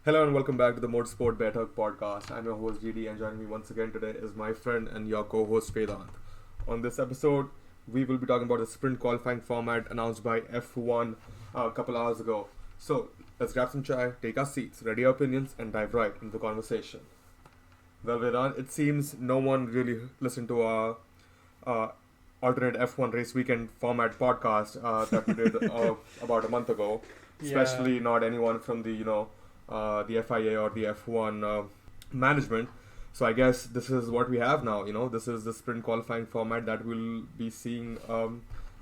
Hello and welcome back to the Motorsport Baithak podcast. I'm your host GD, and joining me once again today is my friend and your co-host Vedant. On this episode, we will be talking about the sprint qualifying format announced by F1 a couple hours ago. So let's grab some chai, take our seats, ready our opinions, and dive right into the conversation. Well, Vedant, it seems no one really listened to our uh, alternate F1 race weekend format podcast that we did about a month ago. Yeah. Especially not anyone from the FIA or the F1 management. So I guess this is what we have now. This is the sprint qualifying format that we'll be seeing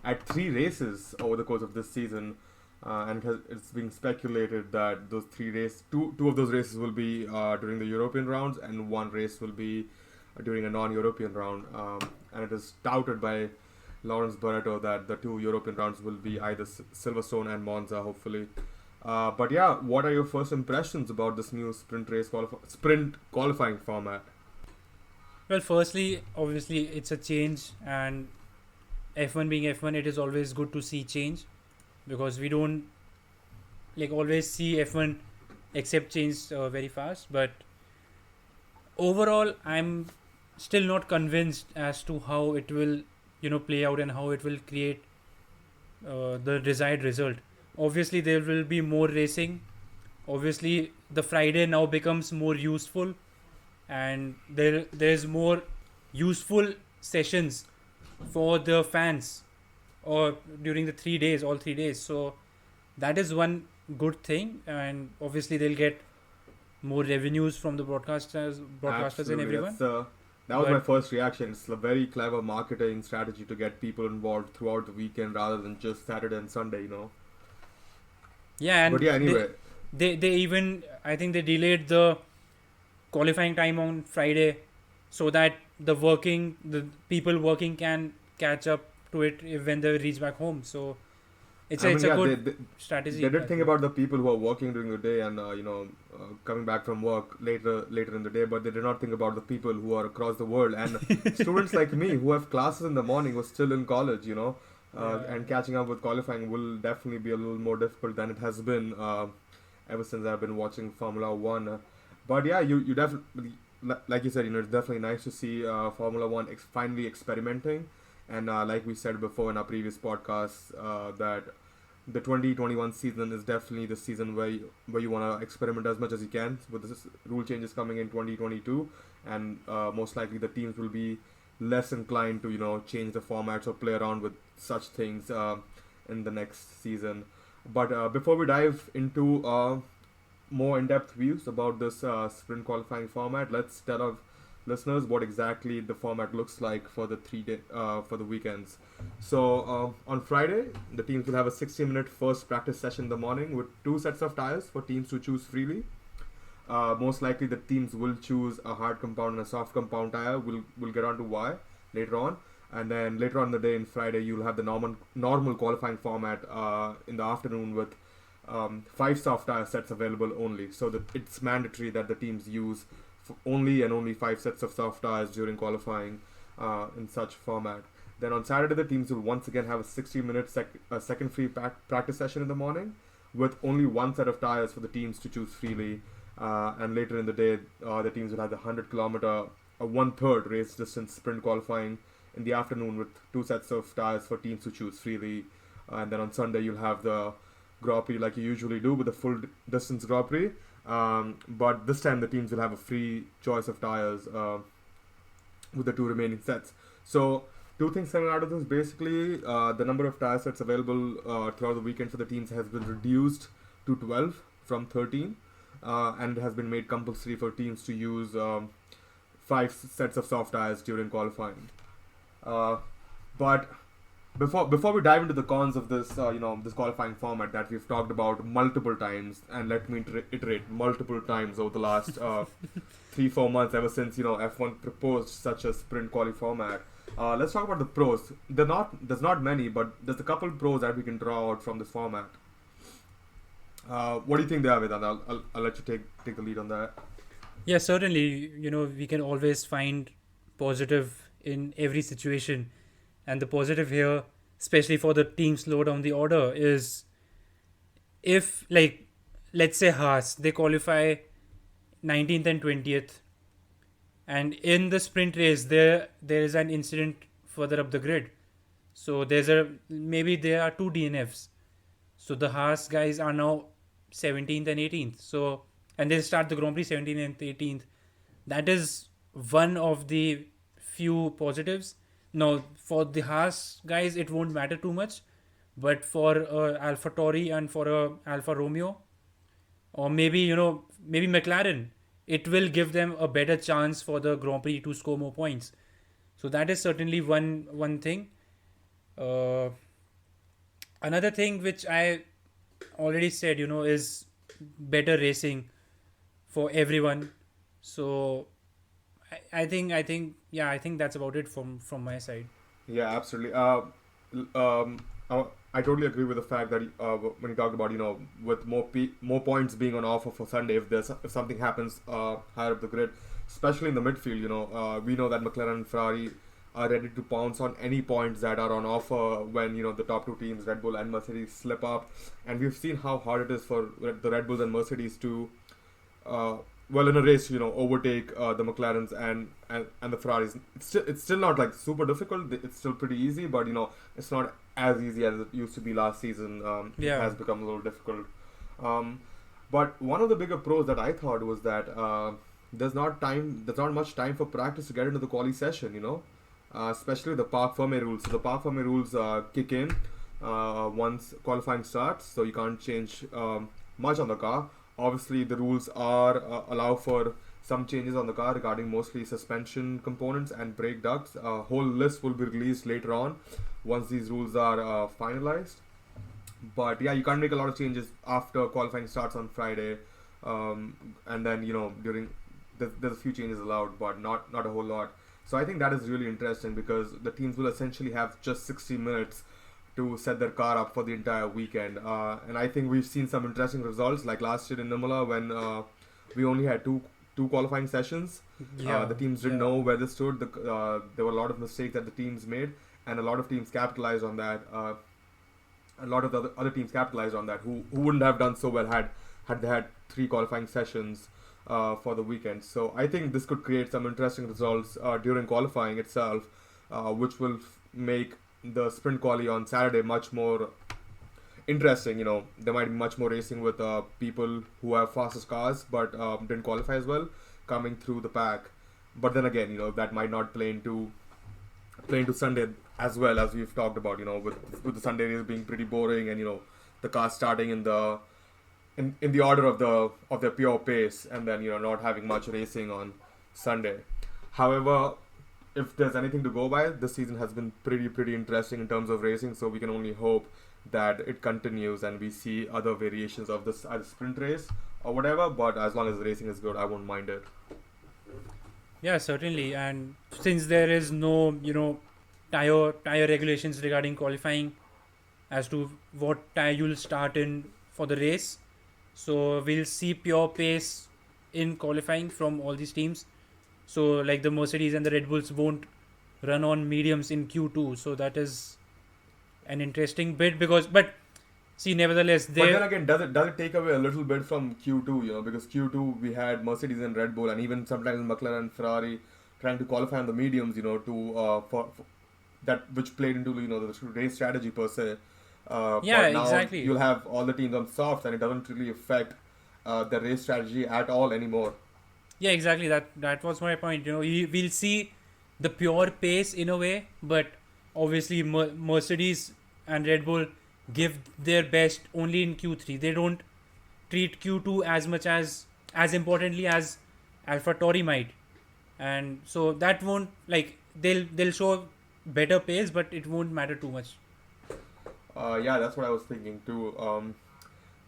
at 3 races over the course of this season. And it's being speculated that those two of those races will be during the European rounds, and one race will be during a non-European round. And it is touted by Lawrence Barretto that the two European rounds will be either Silverstone and Monza, hopefully. But yeah, what are your first impressions about this new sprint qualifying format? Well, firstly, obviously, it's a change, and F1 being F1, it is always good to see change because we don't always see F1 accept change very fast. But overall, I'm still not convinced as to how it will, play out and how it will create the desired result. Obviously, there will be more racing. Obviously, the Friday now becomes more useful, and there's more useful sessions for the fans or during the 3 days, all 3 days. So that is one good thing, and obviously they'll get more revenues from the broadcasters and Absolutely, everyone. that was my But first reaction. It's a very clever marketing strategy to get people involved throughout the weekend rather than just Saturday and Sunday. yeah, But and yeah, they anyway, they even, I think they delayed the qualifying time on Friday so that the people working can catch up to it when they reach back home. So it's I mean, a yeah, good they strategy, did I think feel. about the people who are working during the day and coming back from work later in the day, but they did not think about the people who are across the world and students like me who have classes in the morning who are still in college. Yeah. And catching up with qualifying will definitely be a little more difficult than it has been ever since I've been watching Formula One. But yeah, you definitely, like you said, it's definitely nice to see Formula One finally experimenting. And like we said before in our previous podcast, that the 2021 season is definitely the season where you want to experiment as much as you can with this rule changes coming in 2022, and most likely the teams will be less inclined to change the formats or play around with such things in the next season. But before we dive into more in-depth views about this sprint qualifying format, let's tell our listeners what exactly the format looks like for the for the weekends. So on Friday, the teams will have a 60-minute first practice session in the morning with two sets of tires for teams to choose freely. Most likely, the teams will choose a hard compound and a soft compound tire. We'll get on to why later on. And then later on in the day, in Friday, you'll have the normal qualifying format in the afternoon with five soft tire sets available only. So that it's mandatory that the teams use only five sets of soft tires during qualifying in such format. Then on Saturday, the teams will once again have a 60-minute second free practice session in the morning with only one set of tires for the teams to choose freely. And later in the day, the teams will have the 100-kilometer, one-third race distance sprint qualifying in the afternoon with two sets of tires for teams to choose freely. And then on Sunday, you'll have the Grand Prix like you usually do with the full distance Grand Prix. But this time, the teams will have a free choice of tires with the two remaining sets. So, two things coming out of this basically, the number of tire sets available throughout the weekend for the teams has been reduced to 12 from 13. And it has been made compulsory for teams to use five sets of soft tires during qualifying. But before we dive into the cons of this, this qualifying format that we've talked about multiple times, and let me iterate multiple times over the last 3-4 months, ever since F1 proposed such a sprint qualifying format. Let's talk about the pros. There's not many, but there's a couple pros that we can draw out from this format. What do you think there, Vedant? I'll let you take the lead on that. Yeah, certainly, we can always find positive in every situation. And the positive here, especially for the team slow down the order, is if let's say Haas, they qualify 19th and 20th, and in the sprint race there is an incident further up the grid. So there's a maybe there are two DNFs. So the Haas guys are now 17th and 18th. So and they start the Grand Prix 17th and 18th. That is one of the few positives. Now for the Haas guys, it won't matter too much, but for Alpha Tauri and for Alpha Romeo, or maybe maybe McLaren, it will give them a better chance for the Grand Prix to score more points. So that is certainly one thing. Uh, Another thing which I already said, is better racing for everyone. So I think that's about it from my side. Yeah, absolutely. I totally agree with the fact that when you talk about with more points being on offer for Sunday, if something happens higher up the grid, especially in the midfield, we know that McLaren and Ferrari are ready to pounce on any points that are on offer when the top two teams, Red Bull and Mercedes, slip up, and we've seen how hard it is for the Red Bulls and Mercedes to in a race, overtake the McLarens and the Ferraris. It's still not like super difficult. It's still pretty easy, but it's not as easy as it used to be last season. It has become a little difficult. But one of the bigger pros that I thought was that there's not much time for practice to get into the quali session. Especially the Parc Fermé rules. So the Parc Fermé rules kick in once qualifying starts, so you can't change much on the car. Obviously, the rules are allow for some changes on the car regarding mostly suspension components and brake ducts. A whole list will be released later on once these rules are finalized. But yeah, you can't make a lot of changes after qualifying starts on Friday, and then during there's a few changes allowed, but not a whole lot. So I think that is really interesting because the teams will essentially have just 60 minutes to set their car up for the entire weekend. And I think we've seen some interesting results, like last year in Imola when we only had two qualifying sessions. The teams didn't know where they stood. There were a lot of mistakes that the teams made, and a lot of teams capitalized on that. A lot of the other teams capitalized on that who wouldn't have done so well had they had three qualifying sessions for the weekend. So I think this could create some interesting results during qualifying itself, which will make the sprint quali on Saturday much more interesting. There might be much more racing with people who have fastest cars but didn't qualify as well coming through the pack. But then again, that might not play into Sunday as well, as we've talked about. With the Sunday race being pretty boring, and the cars starting in the order of their pure pace, and then not having much racing on Sunday. However, if there's anything to go by, this season has been pretty interesting in terms of racing, so we can only hope that it continues and we see other variations of this either sprint race or whatever. But as long as the racing is good, I won't mind it. Yeah, certainly. And since there is no tire regulations regarding qualifying as to what tire you'll start in for the race, so we'll see pure pace in qualifying from all these teams. So like the Mercedes and the Red Bulls won't run on mediums in Q2. So that is an interesting bit but see, nevertheless, but then again, does it take away a little bit from Q2? Because Q2 we had Mercedes and Red Bull, and even sometimes McLaren and Ferrari trying to qualify on the mediums, to for that, which played into the race strategy per se. But now exactly. You'll have all the teams on softs, and it doesn't really affect the race strategy at all anymore. Yeah, exactly. That was my point. We'll see the pure pace in a way, but obviously Mercedes and Red Bull give their best only in Q3. They don't treat Q2 as much as importantly as Alpha Tauri might, and so that won't, like, they'll show better pace, but it won't matter too much. Yeah, that's what I was thinking too.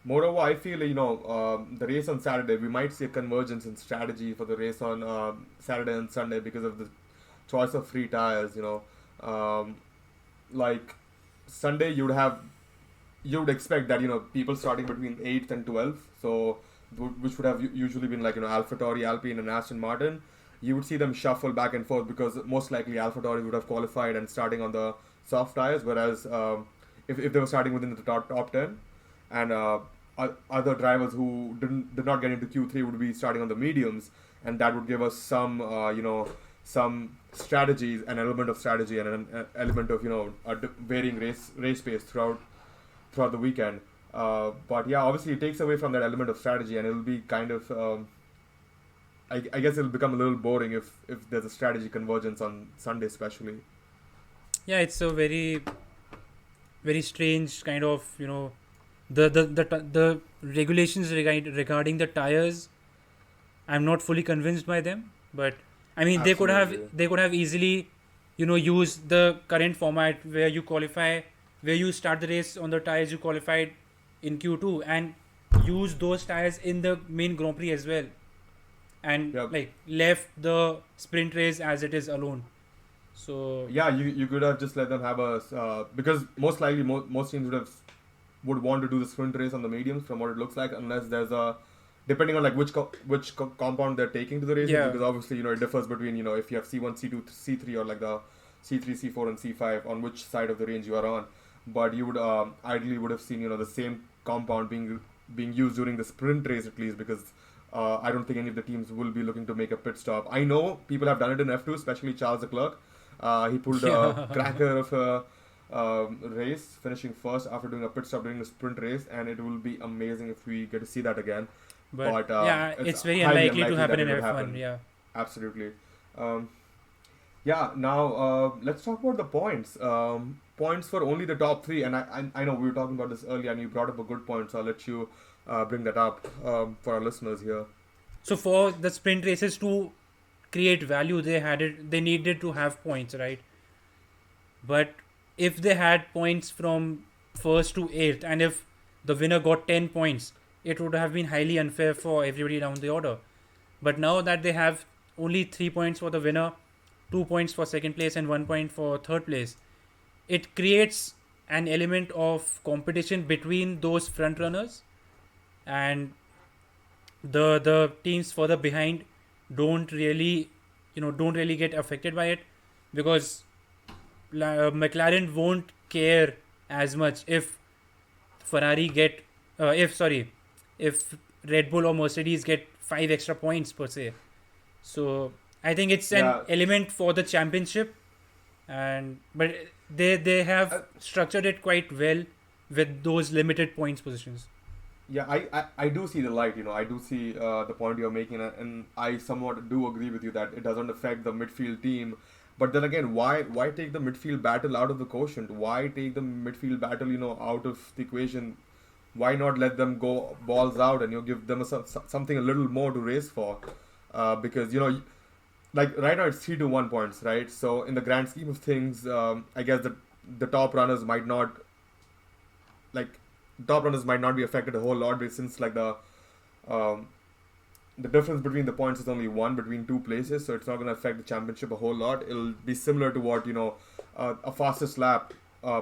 Moreover, I feel the race on Saturday, we might see a convergence in strategy for the race on Saturday and Sunday because of the choice of free tires. Like Sunday, you would expect that people starting between 8th and 12th, so which would have usually been like AlphaTauri, Alpine, and Aston Martin. You would see them shuffle back and forth because most likely AlphaTauri would have qualified and starting on the soft tires, whereas if they were starting within the top 10, and other drivers who did not get into Q3 would be starting on the mediums, and that would give us some some strategies, an element of strategy, and an element of varying race pace throughout the weekend. But yeah, obviously it takes away from that element of strategy, and it'll be kind of I guess it'll become a little boring if there's a strategy convergence on Sunday, especially. Yeah, it's a very very strange kind of the regulations regarding the tires. I'm not fully convinced by them, but I mean Absolutely. they could have easily used the current format where you qualify, where you start the race on the tires you qualified in Q2, and use those tires in the main Grand Prix as well, and Yeah. like left the sprint race as it is alone. So Yeah, you could have just let them have a because most likely most teams would want to do the sprint race on the mediums from what it looks like, unless there's a depending on like which compound they're taking to the races, yeah, because obviously it differs between if you have C1, C2, C3, or like the C3, C4, and C5 on which side of the range you are on. But you would ideally would have seen the same compound being used during the sprint race at least, because I don't think any of the teams will be looking to make a pit stop. I know people have done it in F2, especially Charles Leclerc. He pulled a yeah, cracker of a race, finishing first after doing a pit stop during the sprint race, and it will be amazing if we get to see that again. but But yeah, it's it's very highly unlikely to unlikely happen that in it would F1. happen. Yeah. Absolutely. Um, yeah. Now let's talk about the points. Points for only the top three, and I know we were talking about this earlier, and you brought up a good point, so I'll let you bring that up for our listeners here. So for the sprint races to create value, they needed to have points, right? But if they had points from first to eighth, and if the winner got 10 points, it would have been highly unfair for everybody down the order. But now that they have only 3 points for the winner, 2 points for second place, and 1 point for third place, it creates an element of competition between those front runners, and the teams further behind don't really get affected by it, because McLaren won't care as much if Ferrari get if sorry if Red Bull or Mercedes get 5 extra points per se. So I think it's an Yeah. element for the championship, and but they have structured it quite well with those limited points positions. Yeah, I do see the light, I do see the point you're making, and I somewhat do agree with you that it doesn't affect the midfield team. But then again, why take the midfield battle out of the quotient? Why take the midfield battle, out of the equation? Why not let them go balls out and give them something a little more to race for? Because, like right now it's 3-1 points, right? So in the grand scheme of things, I guess the top runners might not like top runners might not be affected a whole lot, but since like um, the difference between the points is only one between two places, so it's not going to affect the championship a whole lot. It'll be similar to what a fastest lap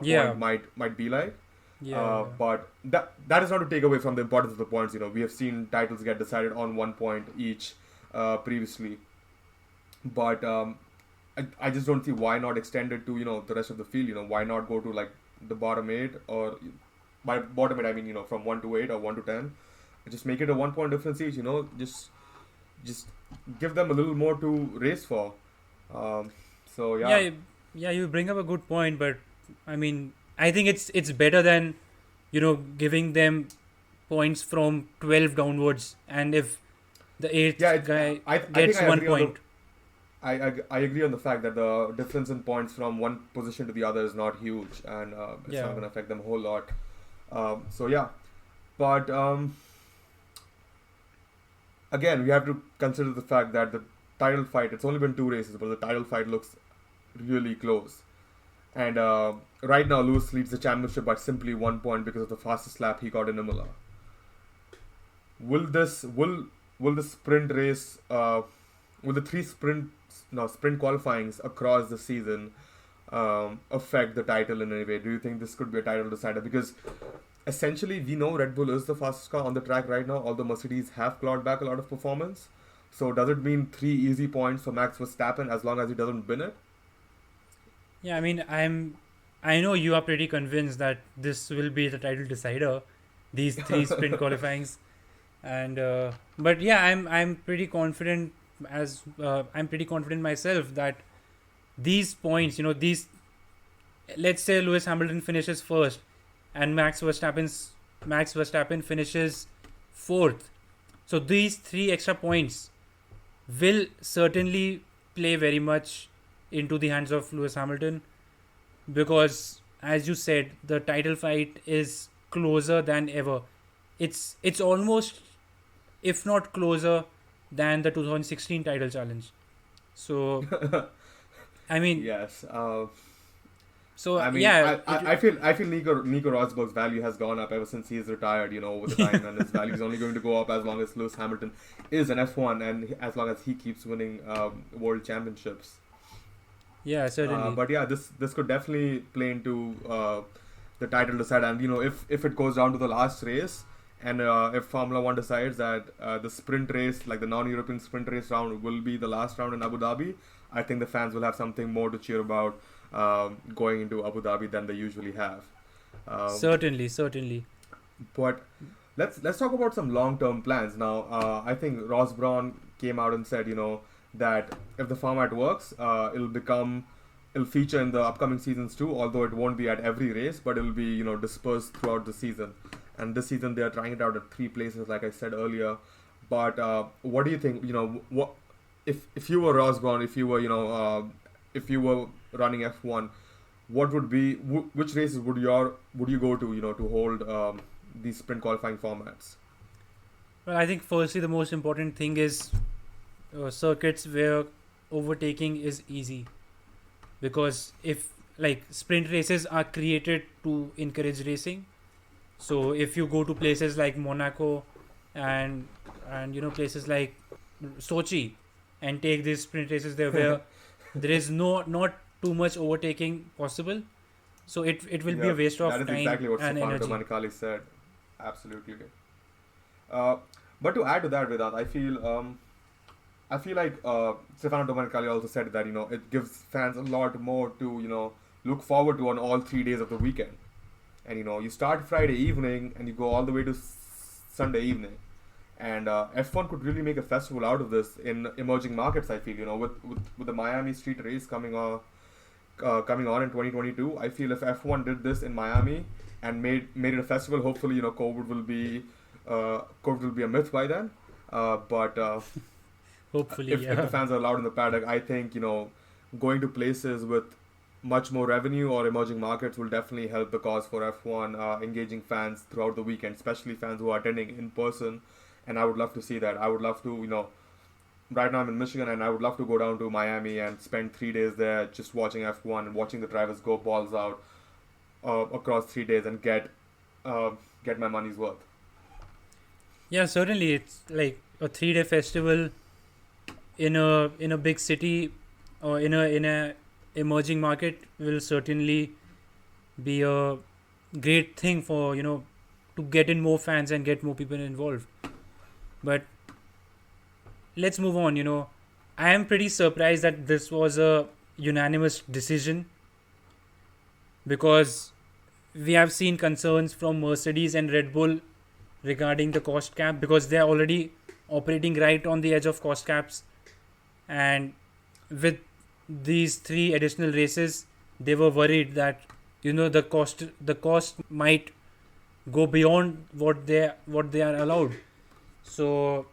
Yeah, point might be like. yeah, yeah. But that is not to take away from the importance of the points. We have seen titles get decided on 1 point each previously, but I just don't see why not extend it to the rest of the field. Why not go to like the bottom eight, or by bottom eight I mean from 1 to 8 or 1 to 10. Just make it a 1 point difference each. Just give them a little more to race for. So Yeah, yeah, yeah, you bring up a good point, but I mean, I think it's better than giving them points from 12 downwards, and if the eighth yeah. guy I think gets I one agree on the point, I agree on the fact that the difference in points from one position to the other is not huge, and it's not yeah, going to affect them a whole lot. So yeah, but again, we have to consider the fact that the title fight. It's only been two races, but the title fight looks really close. And right now, Lewis leads the championship by simply 1 point because of the fastest lap he got in Imola. Will this will the sprint race will the three sprint qualifyings across the season affect the title in any way? Do you think this could be a title decider? Because essentially, we know Red Bull is the fastest car on the track right now, although Mercedes have clawed back a lot of performance. So does it mean 3 easy points for Max Verstappen as long as he doesn't win it? yeah. I mean, I know you are pretty convinced that this will be the title decider, these three sprint qualifyings. And but yeah, I'm pretty confident I'm pretty confident myself that these points, these, let's say Lewis Hamilton finishes first and Max Verstappen finishes fourth. So these three extra points will certainly play very much into the hands of Lewis Hamilton, because as you said, the title fight is closer than ever. It's almost, if not closer than the 2016 title challenge. So I mean, Yes. so I mean, yeah, I feel Nico Rosberg's value has gone up ever since he's retired. Over the time, and his value is only going to go up as long as Lewis Hamilton is an F1, and as long as he keeps winning world championships. yeah, certainly. But yeah, this could definitely play into the title decide, and if it goes down to the last race, and if Formula One decides that the sprint race, like the non-European sprint race round, will be the last round in Abu Dhabi, I think the fans will have something more to cheer about going into Abu Dhabi than they usually have. Certainly. But let's talk about some long-term plans now. I think Ross Brawn came out and said, that if the format works, it'll feature in the upcoming seasons too. Although it won't be at every race, but it'll be dispersed throughout the season. And this season they are trying it out at 3 places, like I said earlier. But what do you think? What if you were Ross Brawn, if you were running F1, what would be which races would you go to to hold these sprint qualifying formats? Well, I think firstly the most important thing is circuits where overtaking is easy, because if, like, sprint races are created to encourage racing. So if you go to places like Monaco and places like Sochi and take these sprint races there where there is not too much overtaking possible, so it will be a waste of that is time exactly what and Stefano energy. Domenicali said. Absolutely. But to add to that, Vedant, I feel like Stefano Domenicali also said that it gives fans a lot more to look forward to on all 3 days of the weekend. And you start Friday evening and you go all the way to Sunday evening. And F1 could really make a festival out of this in emerging markets. I feel with the Miami Street Race coming on in 2022. I feel if F1 did this in Miami and made it a festival, hopefully COVID will be a myth by then. But Hopefully, if the fans are allowed in the paddock, I think going to places with much more revenue or emerging markets will definitely help the cause for F1, engaging fans throughout the weekend, especially fans who are attending in person. And I would love to see that. I would love to, right now I'm in Michigan, and I would love to go down to Miami and spend 3 days there just watching F1 and watching the drivers go balls out across 3 days and get my money's worth. Yeah, certainly it's like a 3-day festival in a big city or in a emerging market will certainly be a great thing for to get in more fans and get more people involved. But let's move on. I am pretty surprised that this was a unanimous decision, because we have seen concerns from Mercedes and Red Bull regarding the cost cap, because they are already operating right on the edge of cost caps, and with these 3 additional races they were worried that the cost might go beyond what they are allowed. So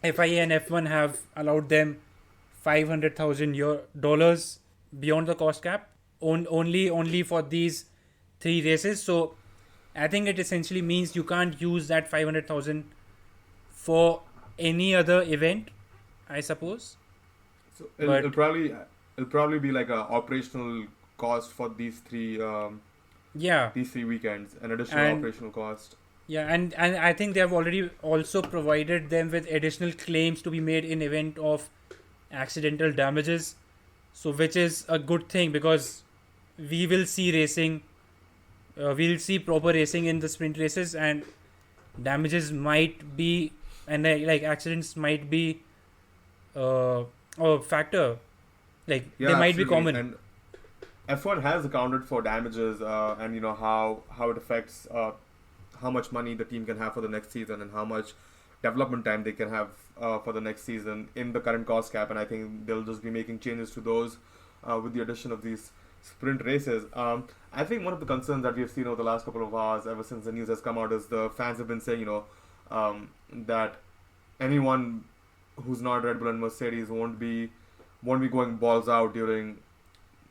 FIA and F1 have allowed them $500,000 beyond the cost cap only for these 3 races. So I think it essentially means you can't use that 500,000 for any other event, I suppose. So it'll probably be like a operational cost for these three weekends, an additional operational cost. Yeah, and I think they have already also provided them with additional claims to be made in event of accidental damages, so which is a good thing, because we will see racing, we'll see proper racing in the sprint races, and damages might be, and like accidents might be a factor, like they might be common. And F1 has accounted for damages and how it affects how much money the team can have for the next season and how much development time they can have for the next season in the current cost cap, and I think they'll just be making changes to those with the addition of these sprint races. I think one of the concerns that we have seen over the last couple of hours, ever since the news has come out, is the fans have been saying, that anyone who's not Red Bull and Mercedes won't be going balls out during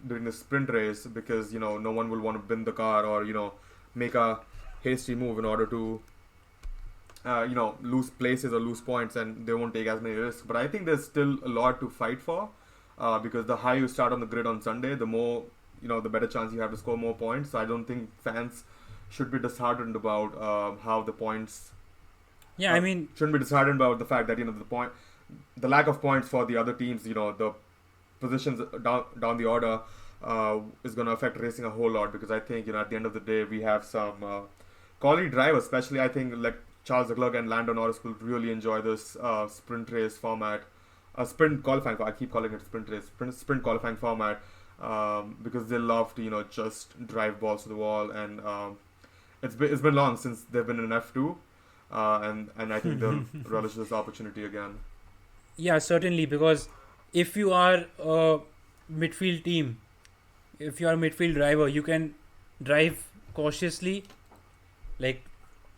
the sprint race, because no one will want to bin the car or make a hasty move in order to lose places or lose points, and they won't take as many risks. But I think there's still a lot to fight for, because the higher you start on the grid on Sunday, the more the better chance you have to score more points. So I don't think fans should be disheartened about how the points. Yeah, I mean, shouldn't be disheartened about the fact that the lack of points for the other teams, the positions down the order is going to affect racing a whole lot, because I think at the end of the day we have some quality drivers, especially I think like Charles Leclerc and Lando Norris will really enjoy this sprint race format, sprint qualifying. I keep calling it sprint race, sprint qualifying format, because they love to just drive balls to the wall, and it's been long since they've been in F2, and I think they'll relish this opportunity again. Yeah, certainly, because if you are a midfield team, if you are a midfield driver, you can drive cautiously, like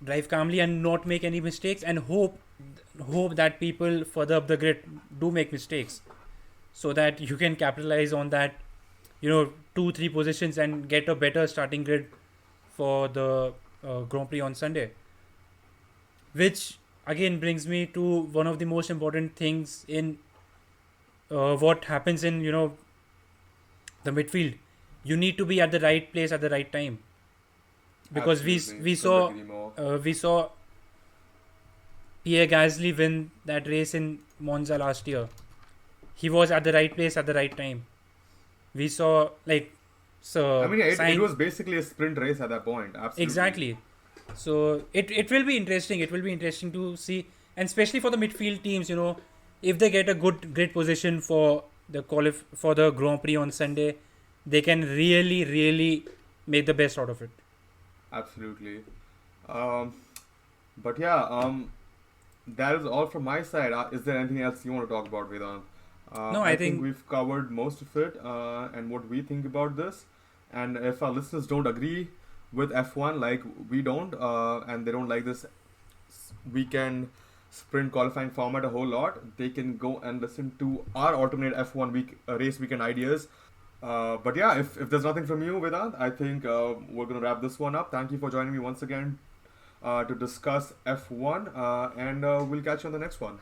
drive calmly and not make any mistakes, and hope that people further up the grid do make mistakes, so that you can capitalize on that 2-3 positions and get a better starting grid for the Grand Prix on Sunday. Which again brings me to one of the most important things in what happens in the midfield. You need to be at the right place at the right time, because Absolutely. we saw Pierre Gasly win that race in Monza last year. He was at the right place at the right time. We saw it was basically a sprint race at that point. Absolutely. Exactly. So it will be interesting. It will be interesting to see, and especially for the midfield teams, if they get a good grid position for the for the Grand Prix on Sunday, they can really, really make the best out of it. Absolutely. But yeah, that is all from my side. Is there anything else you want to talk about, Vedant? No, I think we've covered most of it, and what we think about this. And if our listeners don't agree with F1 like we don't, and they don't like this weekend sprint qualifying format a whole lot, they can go and listen to our alternate F1 race weekend ideas. But yeah, if there's nothing from you, Vedant, I think we're going to wrap this one up. Thank you for joining me once again to discuss F1, and we'll catch you on the next one.